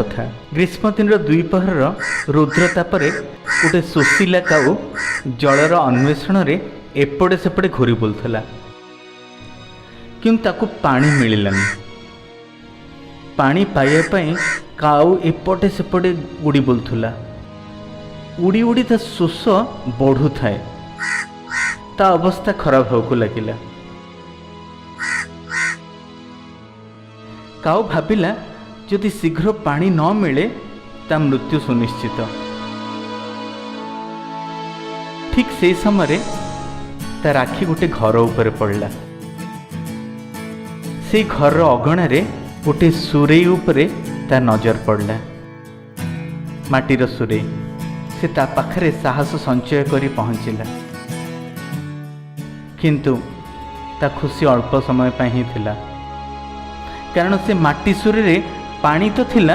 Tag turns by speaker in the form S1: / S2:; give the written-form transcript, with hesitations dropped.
S1: କଥା। ग्रीष्म दिन द्विपहर रुद्रतापरे गोटे सुशीला काऊ जलर अन्वेषण रे एपटे सेपटे घूरी बुलुला, किंतु ताकू पानी मिललानी। पानी पाइबा पई काऊ एपटे सेपटे उड़ी बुलुला। उड़ी उड़ी ता शोष बढ़ू थाए, ता अवस्था खराब होको लगिला। काऊ भाबिला जदि शीघ्र पानी न मिले ता मृत्यु सुनिश्चित। ठीक से समय ता राखी गोटे घर ऊपर पड़ला। से घर अगणा रे गोटे सुरेई उपरे ता नजर पड़ला। माटीर सुरेई से ता पाखरे साहस संचय करी पहुँचला, किंतु ता खुशी अल्प समय पर ही थिला, कारण से माटी सुरे रे पानी तो थिला